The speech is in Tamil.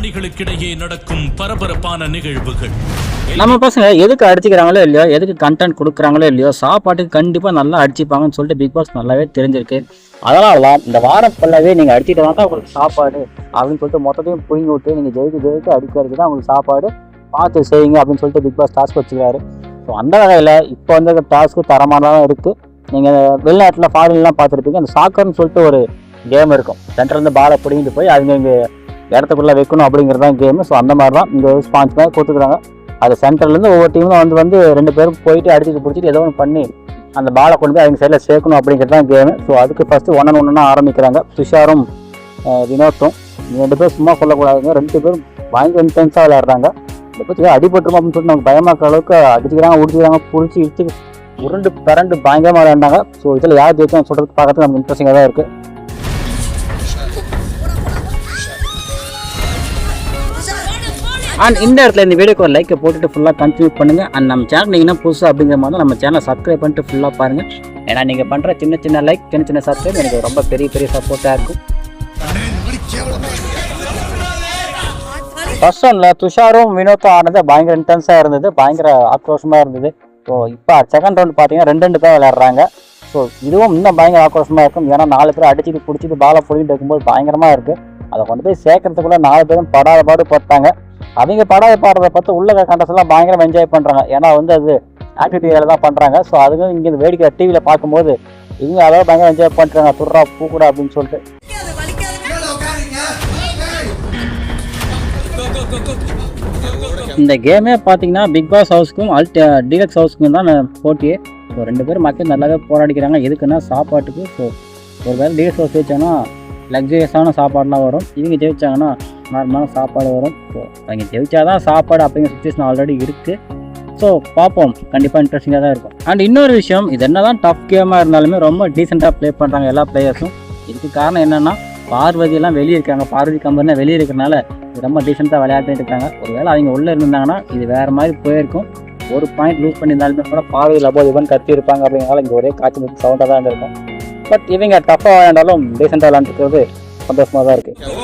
அணிகளுக்கிடையே நடக்கும் பரபரப்பான நிகழ்வுகள். நம்ம பசங்க எதுக்கு அடிச்சுக்கிறாங்களோ இல்லையோ, எதுக்கு கண்டென்ட் கொடுக்குறாங்களோ இல்லையோ, சாப்பாட்டுக்கு கண்டிப்பாக நல்லா அடிச்சுப்பாங்கன்னு சொல்லிட்டு பிக் பாஸ் நல்லாவே தெரிஞ்சிருக்கு. அதனால இந்த வாரம் ஃபுல்லாகவே நீங்கள் அடிச்சுட்டு தான் உங்களுக்கு சாப்பாடு அப்படின்னு சொல்லிட்டு மொத்தத்தையும் புரிஞ்சு விட்டு நீங்கள் ஜெயிக்க அடிக்கிறதுக்கு தான் உங்களுக்கு சாப்பாடு பார்த்து செய்யுங்க அப்படின்னு சொல்லிட்டு பிக் பாஸ் டாஸ்க் வச்சுக்கிறாரு. ஸோ அந்த வகையில் இப்போ வந்து டாஸ்க்கு தரமானதான் இருக்குது. நீங்கள் வெளிநாட்டில் ஃபாரின்லாம் பார்த்துருப்பீங்க, அந்த சாக்கர்னு சொல்லிட்டு ஒரு கேம் இருக்கும். சென்டர்லேருந்து பாலை பிடிங்கிட்டு போய் அவங்க இங்கே இடத்துக்குள்ளே வைக்கணும் அப்படிங்கிறது தான் கேமு. ஸோ அந்த மாதிரி தான் இங்கே ஸ்பான்ஸ் மாதிரி கொடுத்துக்குறாங்க. அது சென்டர்லேருந்து ஒவ்வொரு டீமும் வந்து 2 பேரும் போயிட்டு அடிச்சுட்டு பிடிச்சிட்டு ஏதோ ஒன்று பண்ணி அந்த பாலை கொண்டு போய் அவங்க சைடில் சேர்க்கணும் அப்படிங்கிறது தான் கேமு. ஸோ அதுக்கு ஃபஸ்ட்டு 1-on-1 ஆரம்பிக்கிறாங்க. துஷாரும் வினோத்தும் 2 பேரும் சும்மா சொல்லக்கூடாதுங்க. 2 பேரும் பயங்கர இன்டென்ஸாக விளையாடுறாங்க. இதை பற்றி அடிபட்டுரும் அப்படின்னு சொல்லிட்டு நமக்கு பயமாக்குற அளவுக்கு அடிச்சுக்கிறாங்க, உடிச்சுக்கிறாங்க, புடிச்சு இடிச்சு உருண்டு பிறண்டு பயங்கரமாக விளையாண்டாங்க. ஸோ இதில் யார் ஜெயிக்கும் சொல்கிறது பார்க்கறதுக்கு நமக்கு இன்ட்ரெஸ்டிங்காக தான் இருக்குது. அண்ட் இந்த இடத்துல இந்த வீடியோக்கு ஒரு லைக்கை போட்டுட்டு ஃபுல்லாக கண்டினியூ பண்ணுங்கள். அண்ட் நம்ம சேனல் நீங்கள் புதுசு அப்படிங்கிற மாதிரி நம்ம சேனலை சப்ஸ்கிரைப் பண்ணிட்டு ஃபுல்லாக பாருங்கள். ஏன்னா நீங்கள் பண்ணுற சின்ன லைக் சின்ன சப்ஸ்கிரைப் எனக்கு ரொம்ப பெரிய சப்போர்ட்டாக இருக்கும். ஃபர்ஸ்ட் ஒன்றில் துஷாரும் வினோத்தும் ஆனது பயங்கர இன்டென்ஸாக இருந்தது, பயங்கர ஆக்ரோஷமாக இருந்தது. ஸோ இப்போ செகண்ட் ரவுண்ட் பார்த்தீங்கன்னா 2 பேர் விளையாடுறாங்க. ஸோ இதுவும் இன்னும் பயங்கர ஆக்ரோஷமாக இருக்கும். ஏன்னா 4 பேர் அடிச்சுட்டு பிடிச்சிட்டு பாலை பிடிக்கிட்டு இருக்கும்போது பயங்கரமாக இருக்குது. அதை கொண்டு போய் சேர்க்கறதுக்குள்ளே 4 பேரும் படாத பாடு பட்டாங்க. அவங்க படாத பாடுறத பார்த்து உள்ள கண்டஸ்லாம் பயங்கரம் என்ஜாய் பண்ணுறாங்க. ஏன்னா வந்து அது ஆக்டிவிட்டி வேலை தான் பண்ணுறாங்க. ஸோ அதுக்கு இங்கே வேடிக்கை டிவியில் பார்க்கும்போது இவங்க அதாவது பயங்கரம் என்ஜாய் பண்ணுறாங்க. துர்ரா பூக்கூடா அப்படின்னு சொல்லிட்டு இந்த கேமே பார்த்தீங்கன்னா பிக் பாஸ் ஹவுஸ்க்கும் டீலக்ஸ் ஹவுஸ்க்கும் தான் போட்டியே. ஸோ 2 பேரும் மக்கள் நல்லாவே போராடிக்கிறாங்க. எதுக்குன்னா சாப்பாட்டுக்கு. ஸோ ஒரு வேளை டீலக்ஸ் ஹவுஸ் ஜெயிச்சாங்கன்னா லக்ஸரியஸான சாப்பாடுலாம் வரும், இவங்க ஜெயிச்சாங்கன்னா நார்மலான சாப்பாடு வரும். ஸோ அவங்க ஜெயிச்சாதான் சாப்பாடு அப்படிங்கிற சுச்சுவேஷன் ஆல்ரெடி இருக்குது. ஸோ பார்ப்போம், கண்டிப்பாக இன்ட்ரெஸ்டிங்காக தான் இருக்கும். அண்ட் இன்னொரு விஷயம், இது என்ன தான் டஃப் கேமாக இருந்தாலுமே ரொம்ப டீசெண்டாக ப்ளே பண்ணுறாங்க எல்லா பிளேயர்ஸும். இதுக்கு காரணம் என்னென்னா பார்வதியெல்லாம் வெளியே இருக்காங்க. பார்வதி கம்பெனிலாம் வெளியே இருக்கிறனால ரொம்ப டீசெண்டாக விளையாட்டு இருக்காங்க. ஒருவேளை அவங்க உள்ளே இருந்தாங்கன்னா இது வேறு மாதிரி போயிருக்கும். ஒரு பாயிண்ட் லூஸ் பண்ணியிருந்தாலுமே கூட பார்வதி லபோ இவன் கத்தி இருப்பாங்க. அப்படிங்கிறனால இங்கே ஒரே காட்சி முக்கிய சவுண்டாக தான் இருக்கும். பட் இவங்க டஃப்பாக விளையாண்டாலும் டீசெண்டாக விளையாண்டுருக்கிறது சந்தோஷமாக தான் இருக்குது.